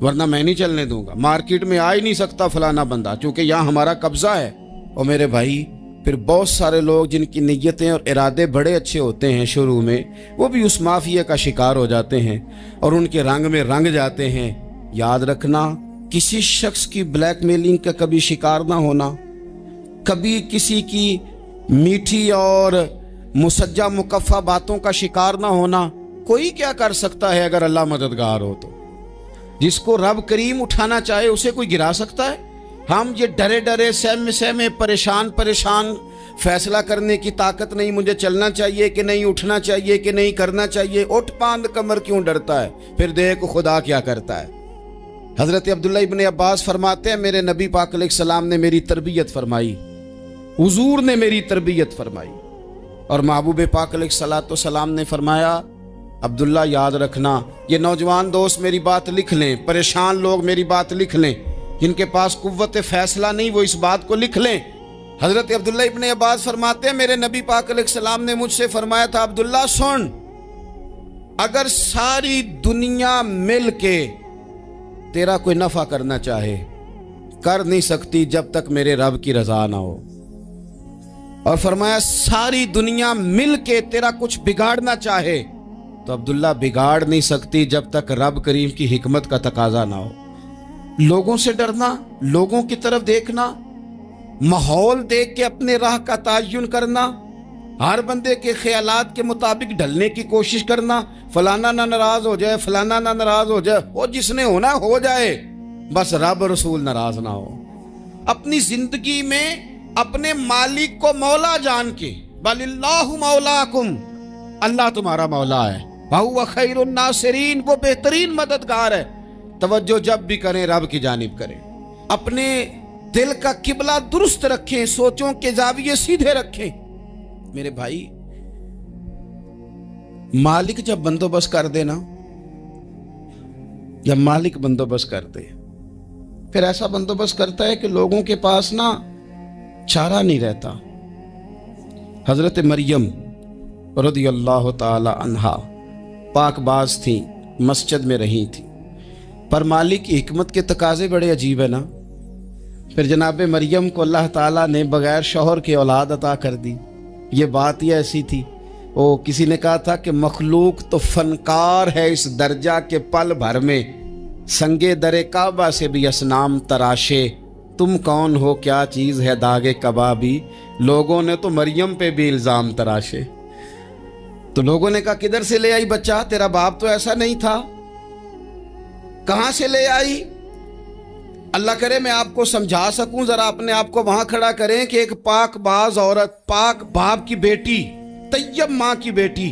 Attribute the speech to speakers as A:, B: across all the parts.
A: ورنہ میں نہیں چلنے دوں گا، مارکیٹ میں آ ہی نہیں سکتا فلانا بندہ، چونکہ یہاں ہمارا قبضہ ہے۔ اور میرے بھائی پھر بہت سارے لوگ جن کی نیتیں اور ارادے بڑے اچھے ہوتے ہیں شروع میں، وہ بھی اس مافیا کا شکار ہو جاتے ہیں اور ان کے رنگ میں رنگ جاتے ہیں۔ یاد رکھنا، کسی شخص کی بلیک میلنگ کا کبھی شکار نہ ہونا، کبھی کسی کی میٹھی اور مسجع مکفہ باتوں کا شکار نہ ہونا۔ کوئی کیا کر سکتا ہے اگر اللہ مددگار ہو تو؟ جس کو رب کریم اٹھانا چاہے اسے کوئی گرا سکتا ہے؟ ہم یہ ڈرے ڈرے سہمے سہمے پریشان فیصلہ کرنے کی طاقت نہیں، مجھے چلنا چاہیے کہ نہیں، اٹھنا چاہیے کہ نہیں، کرنا چاہیے، اٹھ باندھ کمر کیوں ڈرتا ہے؟ پھر دیکھ خدا کیا کرتا ہے۔ حضرت عبداللہ ابن عباس فرماتے ہیں میرے نبی پاک علیہ السلام نے میری تربیت فرمائی، حضور نے میری تربیت فرمائی، اور محبوب پاک علیہ السلام نے فرمایا عبداللہ یاد رکھنا، یہ نوجوان دوست میری بات لکھ لیں، پریشان لوگ میری بات لکھ لیں، جن کے پاس قوت فیصلہ نہیں وہ اس بات کو لکھ لیں۔ حضرت عبداللہ ابن عباس فرماتے ہیں میرے نبی پاک علیہ السلام نے مجھ سے فرمایا تھا عبداللہ سن، اگر ساری دنیا مل کے تیرا کوئی نفع کرنا چاہے کر نہیں سکتی جب تک میرے رب کی رضا نہ ہو، اور فرمایا ساری دنیا مل کے تیرا کچھ بگاڑنا چاہے تو عبداللہ بگاڑ نہیں سکتی جب تک رب کریم کی حکمت کا تقاضا نہ ہو۔ لوگوں سے ڈرنا، لوگوں کی طرف دیکھنا، ماحول دیکھ کے اپنے راہ کا تعین کرنا، ہر بندے کے خیالات کے مطابق ڈھلنے کی کوشش کرنا، فلانا نہ ناراض ہو جائے، فلانا نہ ناراض ہو جائے، وہ جس نے ہونا ہو جائے، بس رب رسول ناراض نہ ہو۔ اپنی زندگی میں اپنے مالک کو مولا جان کے، بل اللہ مولاکم، اللہ تمہارا مولا ہے، وَهُوَ خَيْرُ النَّاصِرِينَ، وہ بہترین مددگار ہے۔ توجہ جب بھی کریں رب کی جانب کریں، اپنے دل کا قبلہ درست رکھیں، سوچوں کے زاویے سیدھے رکھیں۔ میرے بھائی مالک جب بندوبست کر دے نا، جب مالک بندوبست کر دے پھر ایسا بندوبست کرتا ہے کہ لوگوں کے پاس نا چارہ نہیں رہتا۔ حضرت مریم رضی اللہ تعالی عنہا پاک باز تھیں، مسجد میں رہی تھیں، پر مالک کی حکمت کے تقاضے بڑے عجیب ہیں نا۔ پھر جناب مریم کو اللہ تعالیٰ نے بغیر شوہر کے اولاد عطا کر دی۔ یہ بات ہی ایسی تھی، وہ کسی نے کہا تھا کہ مخلوق تو فنکار ہے اس درجہ کے پل بھر میں سنگے در کعبہ سے بھی اصنام تراشے، تم کون ہو کیا چیز ہے داغے کبابی، لوگوں نے تو مریم پہ بھی الزام تراشے۔ تو لوگوں نے کہا کدھر سے لے آئی بچہ، تیرا باپ تو ایسا نہیں تھا، کہاں سے لے آئی؟ اللہ کرے میں آپ کو سمجھا سکوں، ذرا اپنے آپ کو وہاں کھڑا کریں کہ ایک پاک باز عورت، پاک باپ کی بیٹی، طیب ماں کی بیٹی،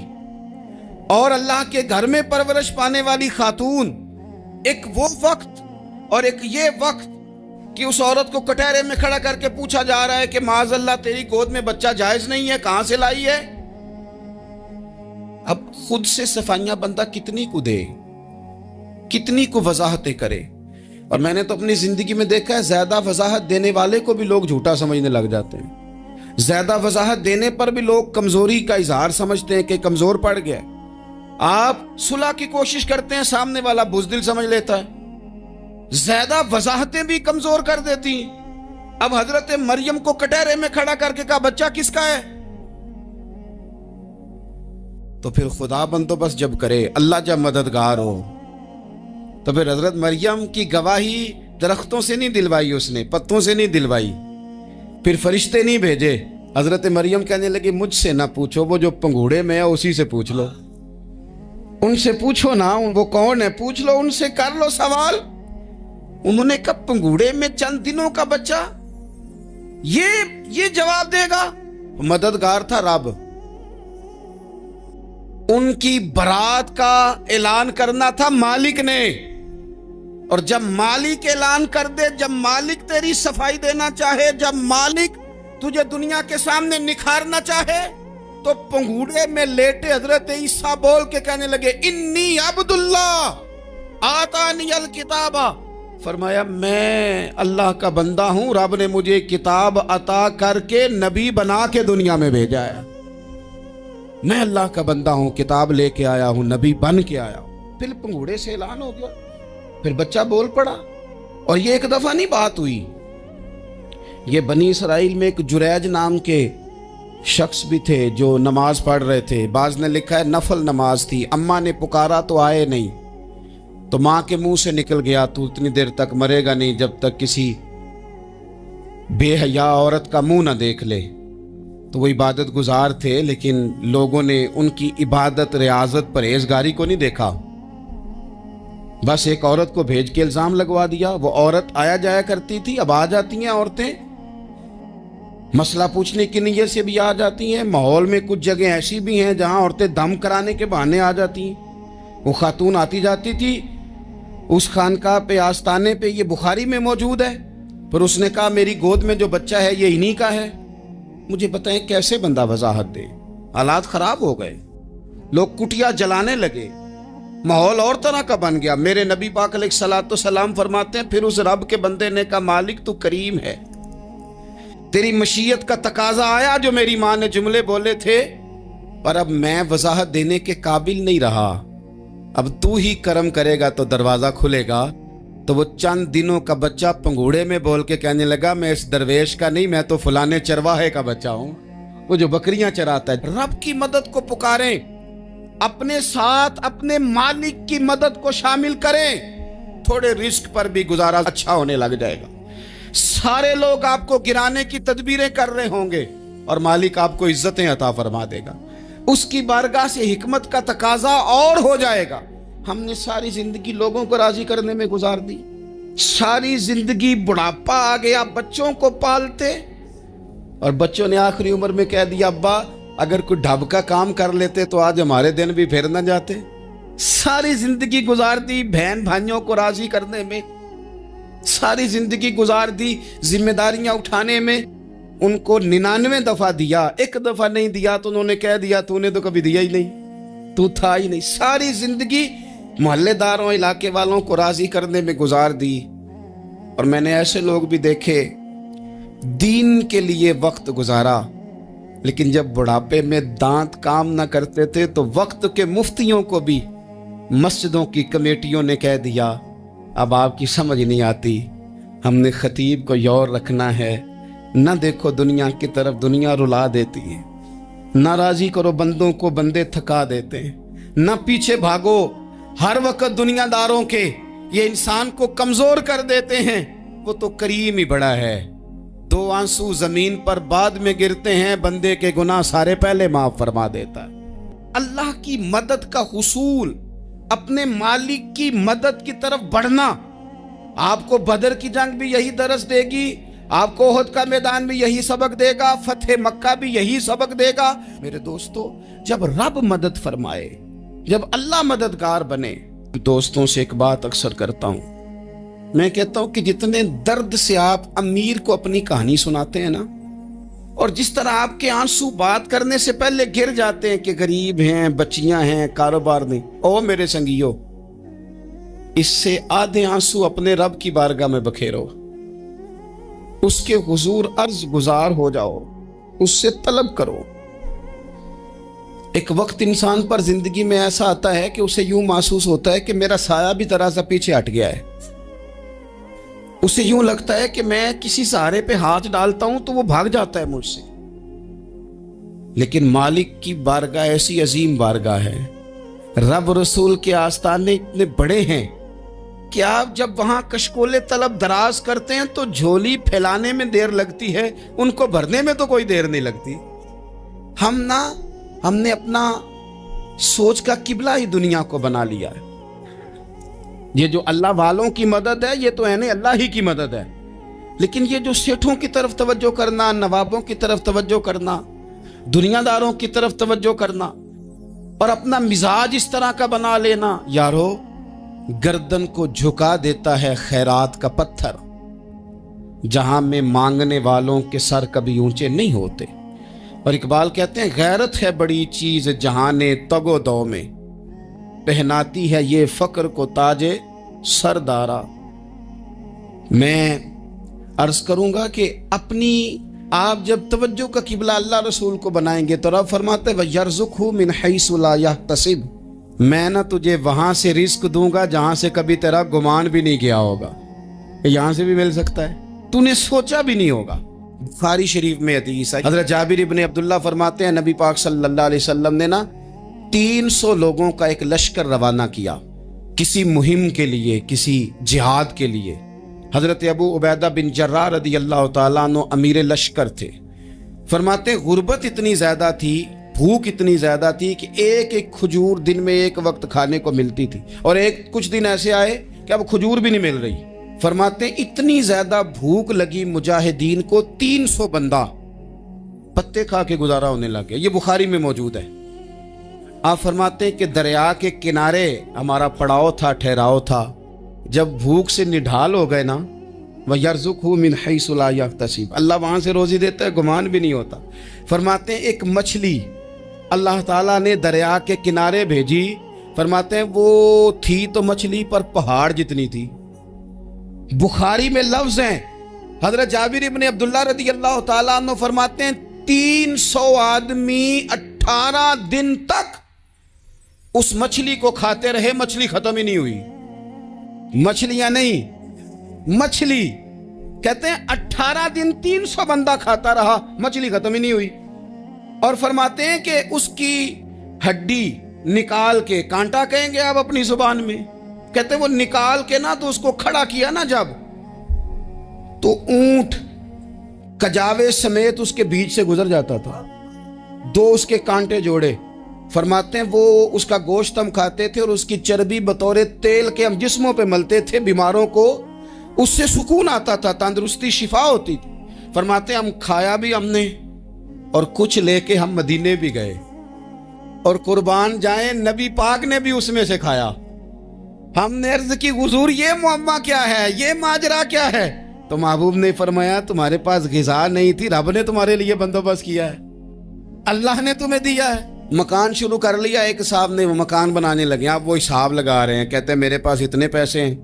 A: اور اللہ کے گھر میں پرورش پانے والی خاتون، ایک وہ وقت اور ایک یہ وقت کہ اس عورت کو کٹہرے میں کھڑا کر کے پوچھا جا رہا ہے کہ معاذ اللہ تیری گود میں بچہ جائز نہیں ہے، کہاں سے لائی ہے؟ اب خود سے صفائیاں بندہ کتنی کو دے، کتنی کو وضاحتیں کرے۔ اور میں نے تو اپنی زندگی میں دیکھا ہے زیادہ وضاحت دینے والے کو بھی لوگ جھوٹا سمجھنے لگ جاتے ہیں، زیادہ وضاحت دینے پر بھی لوگ کمزوری کا اظہار سمجھتے ہیں کہ کمزور پڑ گیا۔ آپ صلح کی کوشش کرتے ہیں، سامنے والا بزدل سمجھ لیتا ہے، زیادہ وضاحتیں بھی کمزور کر دیتی ہیں۔ اب حضرت مریم کو کٹہرے میں کھڑا کر کے کہا بچہ کس کا ہے؟ تو پھر خدا بندوبست جب کرے، اللہ جب مددگار ہو، تو پھر حضرت مریم کی گواہی درختوں سے نہیں دلوائی، اس نے پتوں سے نہیں دلوائی، پھر فرشتے نہیں بھیجے۔ حضرت مریم کہنے لگی مجھ سے نہ پوچھو، وہ جو پنگوڑے میں ہے اسی سے پوچھ لو، ان سے پوچھو نا، وہ کون ہے پوچھ لو، ان سے کر لو سوال۔ انہوں نے کہا پنگوڑے میں چند دنوں کا بچہ یہ جواب دے گا؟ مددگار تھا رب، ان کی برات کا اعلان کرنا تھا مالک نے، اور جب مالک اعلان کر دے، جب مالک تیری صفائی دینا چاہے، جب مالک تجھے دنیا کے سامنے نکھارنا چاہے، تو پنگوڑے میں لیٹے حضرت عیسیٰ بول کے کہنے لگے انی عبداللہ آتانی الکتاب، فرمایا میں اللہ کا بندہ ہوں، رب نے مجھے کتاب عطا کر کے نبی بنا کے دنیا میں بھیجا ہے، میں اللہ کا بندہ ہوں، کتاب لے کے آیا ہوں، نبی بن کے آیا ہوں۔ پھر پنگوڑے سے اعلان ہو گیا۔ پھر بچہ بول پڑا. اور یہ ایک دفعہ نہیں بات ہوئی. یہ بنی اسرائیل میں ایک جریج نام کے شخص بھی تھے جو نماز پڑھ رہے تھے. بعض نے لکھا ہے نفل نماز تھی. اماں نے پکارا تو آئے نہیں, تو ماں کے منہ سے نکل گیا تو اتنی دیر تک مرے گا نہیں جب تک کسی بے حیا عورت کا منہ نہ دیکھ لے. تو وہ عبادت گزار تھے, لیکن لوگوں نے ان کی عبادت, ریاضت, پرہیزگاری کو نہیں دیکھا. بس ایک عورت کو بھیج کے الزام لگوا دیا. وہ عورت آیا جایا کرتی تھی, اب آ جاتی ہیں عورتیں, مسئلہ پوچھنے کی نیت سے بھی آ جاتی ہیں. ماحول میں کچھ جگہ ایسی بھی ہیں جہاں عورتیں دم کرانے کے بہانے آ جاتی ہیں. وہ خاتون آتی جاتی تھی اس خانقاہ پہ, آستانے پہ. یہ بخاری میں موجود ہے. پر اس نے کہا میری گود میں جو بچہ ہے یہ انہی کا ہے. مجھے بتائیں کیسے بندہ وضاحت دے. حالات خراب ہو گئے, لوگ کٹیا جلانے لگے, ماحول اور طرح کا بن گیا. میرے نبی پاک علیہ الصلوۃ والسلام فرماتے ہیں پھر اس رب کے بندے نے کہا مالک تو کریم ہے, تیری مشیت کا تقاضا آیا جو میری ماں نے جملے بولے تھے, پر اب میں وضاحت دینے کے قابل نہیں رہا. اب تو ہی کرم کرے گا تو دروازہ کھلے گا. تو وہ چند دنوں کا بچہ پنگوڑے میں بول کے کہنے لگا میں اس درویش کا نہیں, میں تو فلانے چرواہے کا بچہ ہوں, وہ جو بکریاں چراتا ہے. رب کی مدد کو پکاریں, اپنے ساتھ اپنے مالک کی مدد کو شامل کریں, تھوڑے رزق پر بھی گزارا اچھا ہونے لگ جائے گا. سارے لوگ آپ کو گرانے کی تدبیریں کر رہے ہوں گے اور مالک آپ کو عزتیں عطا فرما دے گا. اس کی بارگاہ سے حکمت کا تقاضا اور ہو جائے گا. ہم نے ساری زندگی لوگوں کو راضی کرنے میں گزار دی, ساری زندگی بڑھاپا آ گیا بچوں کو پالتے, اور بچوں نے آخری عمر میں کہہ دیا ابا اگر کوئی ڈھب کا کام کر لیتے تو آج ہمارے دن بھی پھر نہ جاتے. ساری زندگی گزار دی بہن بھائیوں کو راضی کرنے میں, ساری زندگی گزار دی ذمہ داریاں اٹھانے میں. ان کو 99 دفعہ دیا, ایک دفعہ نہیں دیا تو انہوں نے کہہ دیا تو نے تو کبھی دیا ہی نہیں, تو تھا ہی نہیں. ساری زندگی محلے داروں, علاقے والوں کو راضی کرنے میں گزار دی. اور میں نے ایسے لوگ بھی دیکھے دین کے لیے وقت گزارا, لیکن جب بڑھاپے میں دانت کام نہ کرتے تھے تو وقت کے مفتیوں کو بھی مسجدوں کی کمیٹیوں نے کہہ دیا اب آپ کی سمجھ نہیں آتی, ہم نے خطیب کو یور رکھنا ہے, نہ دیکھو دنیا کی طرف, دنیا رلا دیتی ہے, نہ راضی کرو بندوں کو, بندے تھکا دیتے ہیں, نہ پیچھے بھاگو ہر وقت دنیا داروں کے, یہ انسان کو کمزور کر دیتے ہیں. وہ تو کریم ہی بڑا ہے, 2 آنسو زمین پر بعد میں گرتے ہیں, بندے کے گناہ سارے پہلے معاف فرما دیتا ہے. اللہ کی مدد کا حصول, اپنے مالک کی مدد کی طرف بڑھنا. آپ کو بدر کی جنگ بھی یہی درس دے گی, آپ کو احد کا میدان بھی یہی سبق دے گا, فتح مکہ بھی یہی سبق دے گا. میرے دوستو, جب رب مدد فرمائے, جب اللہ مددگار بنے. دوستوں سے ایک بات اکثر کرتا ہوں, میں کہتا ہوں کہ جتنے درد سے آپ امیر کو اپنی کہانی سناتے ہیں نا, اور جس طرح آپ کے آنسو بات کرنے سے پہلے گر جاتے ہیں کہ غریب ہیں, بچیاں ہیں, کاروبار نہیں, او میرے سنگیو, اس سے آدھے آنسو اپنے رب کی بارگاہ میں بکھیرو, اس کے حضور عرض گزار ہو جاؤ, اس سے طلب کرو. ایک وقت انسان پر زندگی میں ایسا آتا ہے کہ اسے یوں محسوس ہوتا ہے کہ میرا سایہ بھی ذرا سا پیچھے ہٹ گیا ہے. اسے یوں لگتا ہے کہ میں کسی سہارے پہ ہاتھ ڈالتا ہوں تو وہ بھاگ جاتا ہے مجھ سے. لیکن مالک کی بارگاہ ایسی عظیم بارگاہ ہے, رب رسول کے آستانے اتنے بڑے ہیں کہ آپ جب وہاں کشکول طلب دراز کرتے ہیں تو جھولی پھیلانے میں دیر لگتی ہے, ان کو بھرنے میں تو کوئی دیر نہیں لگتی. ہم نے اپنا سوچ کا قبلہ ہی دنیا کو بنا لیا ہے. یہ جو اللہ والوں کی مدد ہے یہ تو اللہ ہی کی مدد ہے, لیکن یہ جو سیٹھوں کی طرف توجہ کرنا, نوابوں کی طرف توجہ کرنا, دنیا داروں کی طرف توجہ کرنا, اور اپنا مزاج اس طرح کا بنا لینا, یارو گردن کو جھکا دیتا ہے خیرات کا پتھر, جہاں میں مانگنے والوں کے سر کبھی اونچے نہیں ہوتے. اور اقبال کہتے ہیں غیرت ہے بڑی چیز جہان تگ و دو میں, پہناتی ہے یہ فقر کو تاج سردارا. میں عرض کروں گا کہ اپنی آپ جب توجہ کا قبلہ اللہ رسول کو بنائیں گے تو رب فرماتے ہیں وَيَرْزُقْهُ مِنْ حَيْثُ لَا يَحْتَسِبُ, میں نہ تجھے وہاں سے رزق دوں گا جہاں سے کبھی تیرا گمان بھی نہیں کیا ہوگا، یہاں سے بھی مل سکتا ہے، تو نے سوچا بھی نہیں ہوگا۔ بخاری شریف میں حدیث ہے، حضرت جابر ابن عبداللہ فرماتے ہیں نبی پاک صلی اللہ علیہ وسلم نے 300 لوگوں کا ایک لشکر روانہ کیا کسی مہم کے لیے، کسی جہاد کے لیے۔ حضرت ابو عبیدہ بن جراح رضی اللہ تعالیٰ عنہ امیر لشکر تھے۔ فرماتے ہیں غربت اتنی زیادہ تھی، بھوک اتنی زیادہ تھی کہ ایک ایک کھجور دن میں ایک وقت کھانے کو ملتی تھی، اور کچھ دن ایسے آئے کہ اب کھجور بھی نہیں مل رہی۔ فرماتے ہیں اتنی زیادہ بھوک لگی مجاہدین کو، 300 بندہ پتے کھا کے گزارا ہونے لگے۔ یہ بخاری میں موجود ہے۔ آپ فرماتے ہیں کہ دریا کے کنارے ہمارا پڑاؤ تھا، ٹھہراؤ تھا۔ جب بھوک سے نڈھال ہو گئے نا، وَيَرْزُقْهُ مِنْ حَيْثُ لَا يَحْتَسِبُ، اللہ وہاں سے روزی دیتا ہے، گمان بھی نہیں ہوتا۔ فرماتے ہیں ایک مچھلی اللہ تعالیٰ نے دریا کے کنارے بھیجی، فرماتے ہیں وہ تھی تو مچھلی پر پہاڑ جتنی تھی۔ بخاری میں لفظ ہیں، حضرت جابر ابن عبداللہ رضی اللہ تعالیٰ عنہ فرماتے ہیں 300 آدمی 18 دن تک اس مچھلی کو کھاتے رہے، مچھلی ختم ہی نہیں ہوئی۔ مچھلیاں نہیں، مچھلی کہتے ہیں 18 دن 300 بندہ کھاتا رہا، مچھلی ختم ہی نہیں ہوئی۔ اور فرماتے ہیں کہ اس کی ہڈی نکال کے، کانٹا کہیں گے آپ اپنی زبان میں، کہتے ہیں وہ نکال کے نا تو اس کو کھڑا کیا نا جب، تو اونٹ کجاوے سمیت اس کے بیچ سے گزر جاتا تھا، 2 اس کے کانٹے جوڑے۔ فرماتے ہیں وہ اس کا گوشت ہم کھاتے تھے اور اس کی چربی بطور تیل کے ہم جسموں پہ ملتے تھے، بیماروں کو اس سے سکون آتا تھا، تندرستی شفا ہوتی تھی۔ فرماتے ہیں ہم کھایا بھی ہم نے، اور کچھ لے کے ہم مدینے بھی گئے، اور قربان جائیں نبی پاک نے بھی اس میں سے کھایا۔ ہم نے عرض کی حضور یہ معمہ کیا ہے، یہ ماجرا کیا ہے؟ تو محبوب نے فرمایا تمہارے پاس غذا نہیں تھی، رب نے تمہارے لیے بندوبست کیا ہے، اللہ نے تمہیں دیا ہے۔ مکان شروع کر لیا، ایک صاحب نے وہ مکان بنانے لگے، آپ وہ حساب لگا رہے ہیں، کہتے ہیں میرے پاس اتنے پیسے ہیں،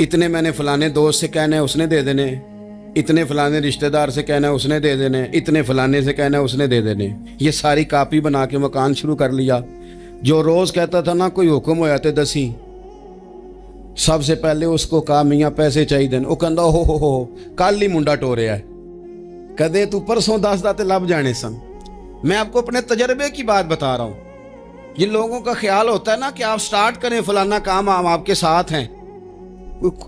A: اتنے میں نے فلانے دوست سے کہنا ہے اس نے دے دینے، اتنے فلانے رشتہ دار سے کہنا ہے اس نے دے دینے، اتنے فلانے سے کہنا ہے اس نے دے دینے۔ یہ ساری کاپی بنا کے مکان شروع کر لیا۔ جو روز کہتا تھا نا کوئی حکم ہو جاتے 10، سب سے پہلے اس کو کہا میاں پیسے چاہیے دن، وہ کہندا ہو کل ہی منڈا ٹوریا ہے، کدے تو پرسوں 10 داتے لب جانے سن۔ میں آپ کو اپنے تجربے کی بات بتا رہا ہوں۔ جن لوگوں کا خیال ہوتا ہے نا کہ آپ سٹارٹ کریں فلانا کام، ہم آپ کے ساتھ ہیں،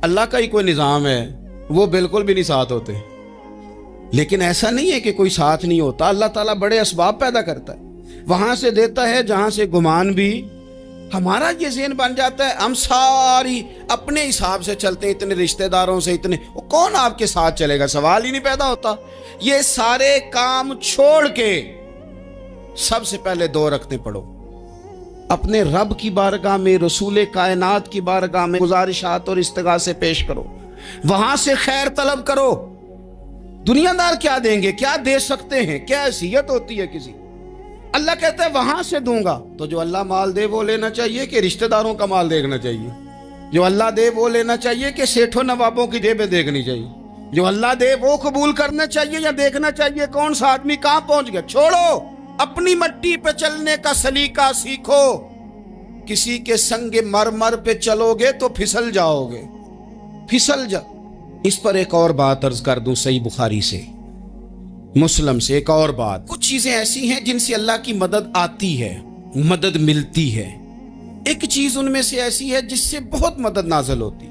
A: اللہ کا ہی کوئی نظام ہے، وہ بالکل بھی نہیں ساتھ ہوتے۔ لیکن ایسا نہیں ہے کہ کوئی ساتھ نہیں ہوتا، اللہ تعالیٰ بڑے اسباب پیدا کرتا ہے، وہاں سے دیتا ہے جہاں سے گمان بھی۔ ہمارا یہ ذہن بن جاتا ہے ہم ساری اپنے حساب سے چلتے ہیں، اتنے رشتہ داروں سے، اتنے، وہ کون آپ کے ساتھ چلے گا؟ سوال ہی نہیں پیدا ہوتا۔ یہ سارے کام چھوڑ کے سب سے پہلے 2 رکعتیں پڑھو، اپنے رب کی بارگاہ میں، رسول کائنات کی بارگاہ میں گزارشات اور استغاثے پیش کرو، وہاں سے خیر طلب کرو۔ دنیا دار کیا دیں گے، کیا دے سکتے ہیں، کیا حیثیت ہوتی ہے کسی؟ اللہ کہتا ہے وہاں سے دوں گا۔ تو جو اللہ مال دے وہ لینا چاہیے کہ رشتہ داروں کا مال دیکھنا چاہیے؟ جو اللہ دے وہ لینا چاہیے کہ سیٹھوں نوابوں کی جیبیں دیکھنی چاہیے؟ جو اللہ دے وہ قبول کرنا چاہیے یا دیکھنا چاہیے کون سا آدمی کہاں پہنچ گیا؟ چھوڑو، اپنی مٹی پہ چلنے کا سلیقہ سیکھو۔ کسی کے سنگ مرمر پہ چلو گے تو پھسل جاؤ گے، پھسل جا۔ اس پر ایک اور بات عرض کر دوں، صحیح بخاری سے، مسلم سے ایک اور بات۔ کچھ چیزیں ایسی ہیں جن سے اللہ کی مدد آتی ہے، مدد ملتی ہے۔ ایک چیز ان میں سے ایسی ہے جس سے بہت مدد نازل ہوتی،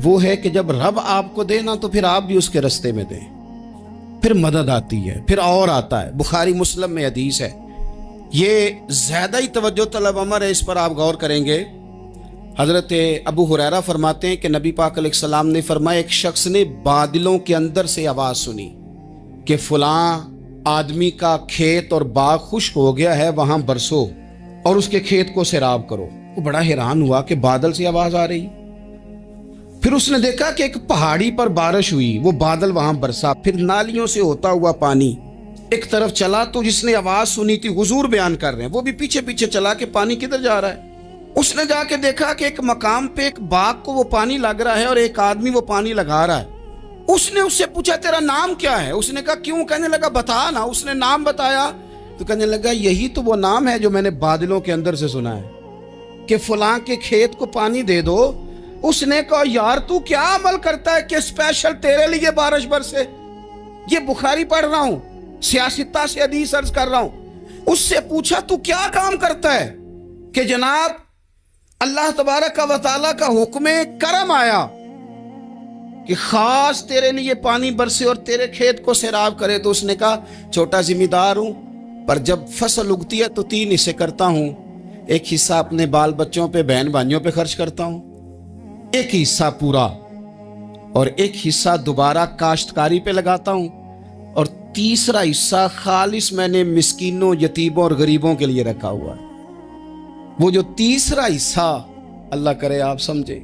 A: وہ ہے کہ جب رب آپ کو دے نا تو پھر آپ بھی اس کے رستے میں دیں، پھر مدد آتی ہے، پھر اور آتا ہے۔ بخاری مسلم میں حدیث ہے، یہ زیادہ ہی توجہ طلب امر ہے، اس پر آپ غور کریں گے۔ حضرت ابو ہریرہ فرماتے ہیں کہ نبی پاک علیہ السلام نے فرمایا ایک شخص نے بادلوں کے اندر سے آواز سنی کہ فلاں آدمی کا کھیت اور باغ خشک ہو گیا ہے، وہاں برسو اور اس کے کھیت کو سیراب کرو۔ وہ بڑا حیران ہوا کہ بادل سے آواز آ رہی۔ پھر اس نے دیکھا کہ ایک پہاڑی پر بارش ہوئی، وہ بادل وہاں برسا، پھر نالیوں سے ہوتا ہوا پانی ایک طرف چلا۔ تو جس نے آواز سنی تھی، حضور بیان کر رہے ہیں، وہ بھی پیچھے پیچھے چلا کہ پانی کدھر جا رہا ہے۔ اس نے جا کے دیکھا کہ ایک مقام پہ ایک باغ کو وہ پانی لگ رہا ہے اور ایک آدمی وہ پانی لگا رہا ہے۔ اس نے اس سے پوچھا تیرا نام کیا ہے؟ اس نے کہا کیوں؟ کہنے لگا بتا نا۔ اس نے نام بتایا تو کہنے لگا یہی تو وہ نام ہے جو میں نے بادلوں کے اندر سے سنا ہے۔ کہ فلاں کے کھیت کو پانی دے دو، اس نے کہا یار تو کیا عمل کرتا ہے کہ اسپیشل تیرے لیے بارش برسے؟ یہ بخاری پڑھ رہا ہوں، سیاستہ سے حدیث عرض کر رہا ہوں۔ اس سے پوچھا تو کیا کام کرتا ہے کہ جناب اللہ تبارک و تعالیٰ کا حکم کرم آیا کہ خاص تیرے لیے پانی برسے اور تیرے کھیت کو سیراب کرے؟ تو اس نے کہا چھوٹا ذمہ دار ہوں، پر جب فصل اگتی ہے تو 3 حصے کرتا ہوں، ایک حصہ اپنے بال بچوں پہ، بہن بھائیوں پہ خرچ کرتا ہوں، ایک حصہ پورا، اور ایک حصہ دوبارہ کاشتکاری پہ لگاتا ہوں، اور تیسرا حصہ خالص میں نے مسکینوں، یتیموں اور غریبوں کے لیے رکھا ہوا ہے۔ وہ جو تیسرا حصہ، اللہ کرے آپ سمجھے،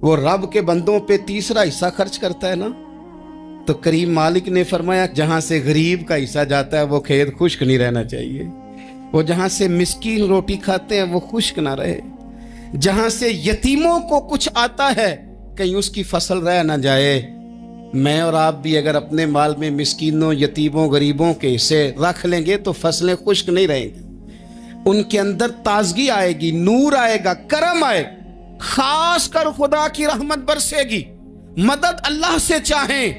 A: وہ رب کے بندوں پہ تیسرا حصہ خرچ کرتا ہے نا، تو کریم مالک نے فرمایا جہاں سے غریب کا حصہ جاتا ہے وہ کھیت خشک نہیں رہنا چاہیے، وہ جہاں سے مسکین روٹی کھاتے ہیں وہ خشک نہ رہے، جہاں سے یتیموں کو کچھ آتا ہے کہیں اس کی فصل رہ نہ جائے۔ میں اور آپ بھی اگر اپنے مال میں مسکینوں، یتیموں، غریبوں کے حصے رکھ لیں گے تو فصلیں خشک نہیں رہیں گی، ان کے اندر تازگی آئے گی، نور آئے گا، کرم آئے گا، خاص کر خدا کی رحمت برسے گی۔ مدد اللہ سے چاہیں،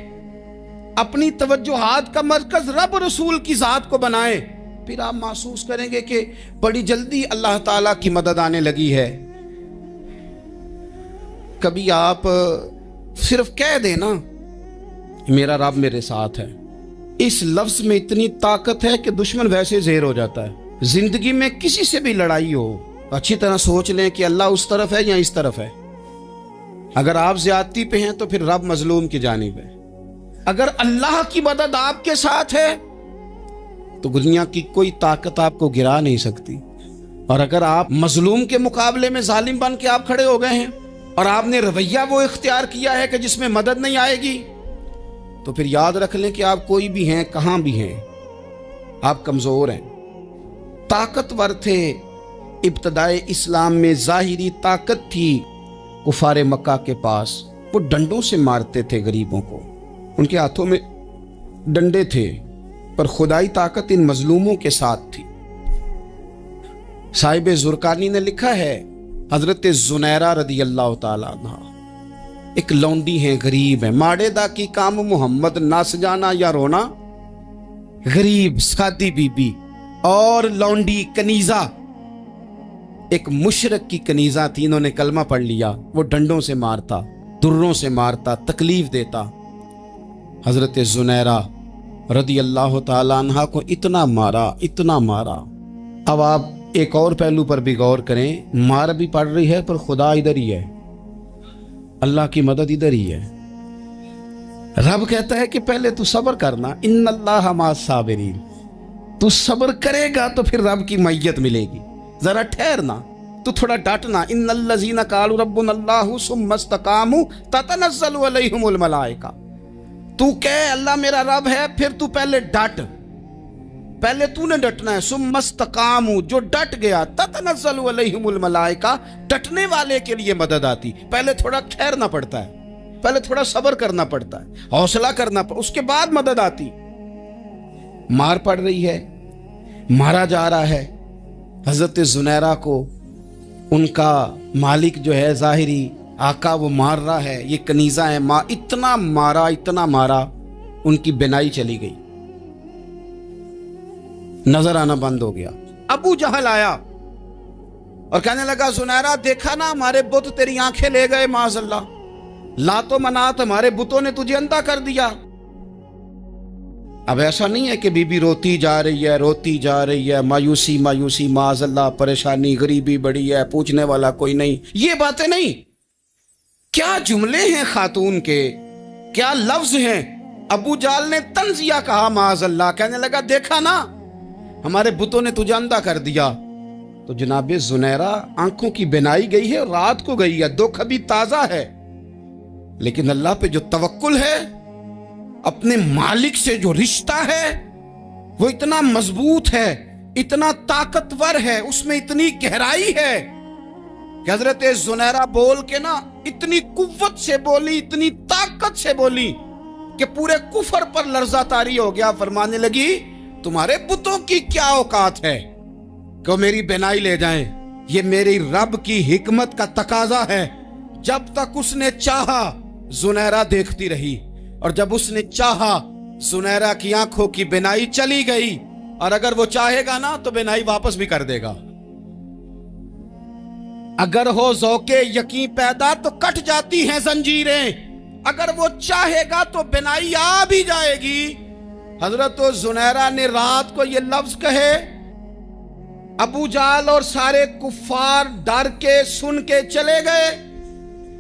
A: اپنی توجہات کا مرکز رب رسول کی ذات کو بنائیں، پھر آپ محسوس کریں گے کہ بڑی جلدی اللہ تعالیٰ کی مدد آنے لگی ہے۔ کبھی آپ صرف کہہ دیں نا میرا رب میرے ساتھ ہے، اس لفظ میں اتنی طاقت ہے کہ دشمن ویسے زہر ہو جاتا ہے۔ زندگی میں کسی سے بھی لڑائی ہو، اچھی طرح سوچ لیں کہ اللہ اس طرف ہے یا اس طرف ہے۔ اگر آپ زیادتی پہ ہیں تو پھر رب مظلوم کی جانب ہے۔ اگر اللہ کی مدد آپ کے ساتھ ہے تو دنیا کی کوئی طاقت آپ کو گرا نہیں سکتی، اور اگر آپ مظلوم کے مقابلے میں ظالم بن کے آپ کھڑے ہو گئے ہیں اور آپ نے رویہ وہ اختیار کیا ہے کہ جس میں مدد نہیں آئے گی، تو پھر یاد رکھ لیں کہ آپ کوئی بھی ہیں، کہاں بھی ہیں، آپ کمزور ہیں۔ طاقتور تھے ابتدائے اسلام میں، ظاہری طاقت تھی کفار مکہ کے پاس، وہ ڈنڈوں سے مارتے تھے غریبوں کو، ان کے ہاتھوں میں ڈنڈے تھے، پر خدائی طاقت ان مظلوموں کے ساتھ تھی۔ صاحب زرقانی نے لکھا ہے حضرت زنیرہ رضی اللہ تعالیٰ عنہ ایک لونڈی ہیں، غریب ہیں، ماڑے دا کی کام محمد نس جانا یا رونا، غریب سادی بی بی اور لونڈی کنیزہ، ایک مشرک کی کنیزہ تھی، انہوں نے کلمہ پڑھ لیا، وہ ڈنڈوں سے مارتا، دروں سے مارتا، تکلیف دیتا۔ حضرت زنیرہ رضی اللہ تعالیٰ عنہ کو اتنا مارا، اتنا مارا۔ اب آپ ایک اور پہلو پر بھی غور کریں، مار بھی پڑ رہی ہے پر خدا ادھر ہی ہے، اللہ کی مدد ادھر ہی ہے۔ رب کہتا ہے کہ پہلے تو صبر کرنا، ان اللہ مع الصابرین، تو صبر کرے گا تو پھر رب کی معیت ملے گی، ذرا ٹھہرنا، تو تھوڑا ڈٹنا۔ ان الذین قالوا ربنا اللہ ثم استقاموا تتنزل علیہم الملائکہ، تو کہے اللہ میرا رب ہے، پھر تو پہلے ڈٹ، پہلے تو نے ڈٹنا ہے۔ ثم استقاموا، جو ڈٹ گیا، تتنزل علیہم الملائکہ، ڈٹنے والے کے لیے مدد آتی، پہلے تھوڑا ٹھہرنا پڑتا ہے، پہلے تھوڑا صبر کرنا پڑتا ہے، حوصلہ کرنا پڑتا، اس کے بعد مدد آتی۔ مار پڑ رہی ہے، مارا جا رہا ہے حضرت زنیرہ کو، ان کا مالک جو ہے ظاہری آقا وہ مار رہا ہے، یہ کنیزہ ہے، اتنا مارا، اتنا مارا، ان کی بینائی چلی گئی، نظر آنا بند ہو گیا۔ ابو جہل آیا اور کہنے لگا زنیرہ دیکھا نا ہمارے بت تیری آنکھیں لے گئے، معاذ اللہ، لات و منات ہمارے بتوں نے تجھے اندھا کر دیا۔ اب ایسا نہیں ہے کہ بی بی روتی جا رہی ہے، روتی جا رہی ہے، مایوسی مایوسی، معاذ اللہ، پریشانی، غریبی بڑی ہے، پوچھنے والا کوئی نہیں، یہ باتیں نہیں۔ کیا جملے ہیں خاتون کے، کیا لفظ ہیں۔ ابو جہل نے تنزیہ کہا، معاذ اللہ، کہنے لگا دیکھا نا ہمارے بتوں نے تجھے اندھا کر دیا۔ تو جناب زنیرہ آنکھوں کی بینائی گئی ہے، رات کو گئی ہے، دکھ ابھی تازہ ہے، لیکن اللہ پہ جو توکل ہے، اپنے مالک سے جو رشتہ ہے، وہ اتنا مضبوط ہے، اتنا طاقتور ہے، اس میں اتنی گہرائی ہے کہ حضرت زنیرہ بول کے نا اتنی قوت سے بولی، اتنی طاقت سے بولی کہ پورے کفر پر لرزہ طاری ہو گیا۔ فرمانے لگی تمہارے بتوں کی کیا اوقات ہے کہ وہ میری بینائی لے جائیں، یہ میری رب کی حکمت کا تقاضا ہے۔ جب تک اس نے چاہا زنیرہ دیکھتی رہی، اور جب اس نے چاہا زنیرہ کی آنکھوں کی بینائی چلی گئی، اور اگر وہ چاہے گا نا تو بینائی واپس بھی کر دے گا۔ اگر ہو ذوق یقین پیدا تو کٹ جاتی ہیں زنجیریں، اگر وہ چاہے گا تو بینائی آ بھی جائے گی۔ حضرت زنیرہ نے رات کو یہ لفظ کہے، ابو جہل اور سارے کفار ڈر کے سن کے چلے گئے،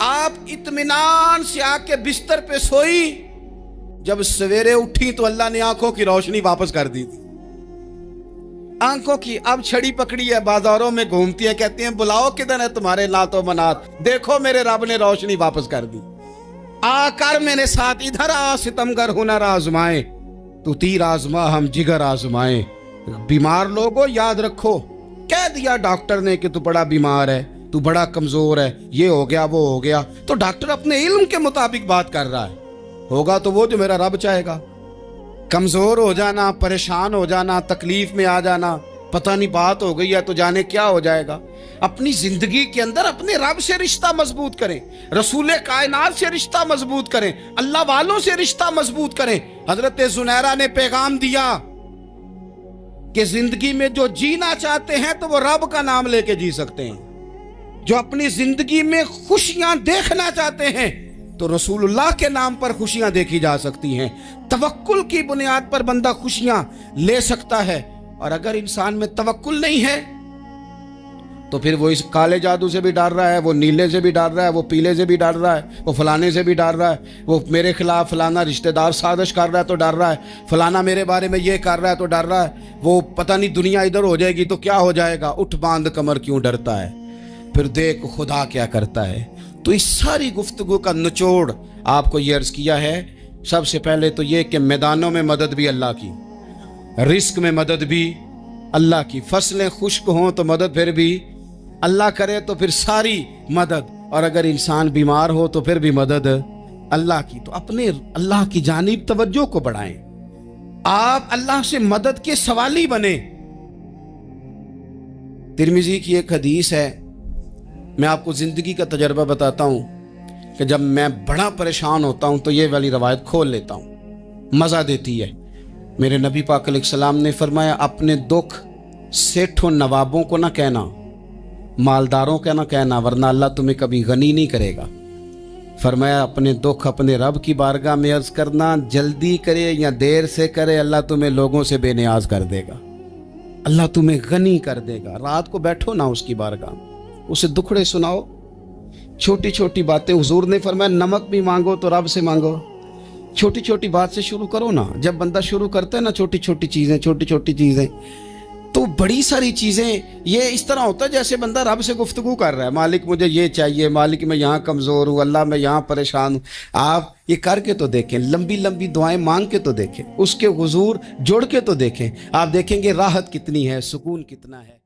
A: آپ اطمینان سے آ کے بستر پہ سوئی۔ جب سویرے اٹھی تو اللہ نے آنکھوں کی روشنی واپس کر دی تھی۔ آنکھوں کی اب چھڑی پکڑی ہے، بازاروں میں گھومتی ہے، کہتی ہیں بلاؤ کدھر ہے تمہارے نات و منات، دیکھو میرے رب نے روشنی واپس کر دی۔ آ کر میرے ساتھ ادھر آ، ستمگر ہنر آزمائے، تو تیر آزما ہم جگر آزمائے۔ بیمار لوگوں یاد رکھو، کہہ دیا ڈاکٹر نے کہ تو بڑا بیمار ہے، تو بڑا کمزور ہے، یہ ہو گیا وہ ہو گیا، تو ڈاکٹر اپنے علم کے مطابق بات کر رہا ہے، ہوگا تو وہ جو میرا رب چاہے گا۔ کمزور ہو جانا، پریشان ہو جانا، تکلیف میں آ جانا، پتہ نہیں بات ہو گئی ہے تو جانے کیا ہو جائے گا۔ اپنی زندگی کے اندر اپنے رب سے رشتہ مضبوط کریں، رسول کائنات سے رشتہ مضبوط کریں، اللہ والوں سے رشتہ مضبوط کریں۔ حضرت زنیرہ نے پیغام دیا کہ زندگی میں جو جینا چاہتے ہیں تو وہ رب کا نام لے کے جی سکتے ہیں، جو اپنی زندگی میں خوشیاں دیکھنا چاہتے ہیں تو رسول اللہ کے نام پر خوشیاں دیکھی جا سکتی ہیں۔ توکل کی بنیاد پر بندہ خوشیاں لے سکتا ہے، اور اگر انسان میں توکل نہیں ہے تو پھر وہ اس کالے جادو سے بھی ڈر رہا ہے، وہ نیلے سے بھی ڈر رہا ہے، وہ پیلے سے بھی ڈر رہا ہے، وہ فلانے سے بھی ڈر رہا ہے، وہ میرے خلاف فلانا رشتہ دار سازش کر رہا ہے تو ڈر رہا ہے، فلانا میرے بارے میں یہ کر رہا ہے تو ڈر رہا ہے، وہ پتہ نہیں دنیا ادھر ہو جائے گی تو کیا ہو جائے گا، اٹھ باندھ کمر کیوں ڈرتا ہے، پھر دیکھ خدا کیا کرتا ہے۔ تو اس ساری گفتگو کا نچوڑ آپ کو یہ عرض کیا ہے، سب سے پہلے تو یہ کہ میدانوں میں مدد بھی اللہ کی، رزق میں مدد بھی اللہ کی، فصلیں خشک ہوں تو مدد پھر بھی اللہ کرے، تو پھر ساری مدد، اور اگر انسان بیمار ہو تو پھر بھی مدد اللہ کی۔ تو اپنے اللہ کی جانب توجہ کو بڑھائیں، آپ اللہ سے مدد کے سوالی بنیں۔ ترمذی کی ایک حدیث ہے، میں آپ کو زندگی کا تجربہ بتاتا ہوں کہ جب میں بڑا پریشان ہوتا ہوں تو یہ والی روایت کھول لیتا ہوں، مزہ دیتی ہے۔ میرے نبی پاک علیہ السلام نے فرمایا، اپنے دکھ سیٹھوں نوابوں کو نہ کہنا، مالداروں کا نہ کہنا، ورنہ اللہ تمہیں کبھی غنی نہیں کرے گا۔ فرمایا اپنے دکھ اپنے رب کی بارگاہ میں عرض کرنا، جلدی کرے یا دیر سے کرے اللہ تمہیں لوگوں سے بے نیاز کر دے گا، اللہ تمہیں غنی کر دے گا۔ رات کو بیٹھو نا اس کی بارگاہ میں، اسے دکھڑے سناؤ، چھوٹی چھوٹی باتیں، حضور نے فرمایا نمک بھی مانگو تو رب سے مانگو، چھوٹی چھوٹی بات سے شروع کرو نا۔ جب بندہ شروع کرتا ہے نا چھوٹی چھوٹی چیزیں تو بڑی ساری چیزیں یہ اس طرح ہوتا ہے جیسے بندہ رب سے گفتگو کر رہا ہے، مالک مجھے یہ چاہیے، مالک میں یہاں کمزور ہوں، اللہ میں یہاں پریشان ہوں۔ آپ یہ کر کے تو دیکھیں، لمبی لمبی دعائیں مانگ کے تو دیکھیں، اس کے حضور جڑ کے تو دیکھیں، آپ دیکھیں گے راحت کتنی ہے، سکون کتنا ہے۔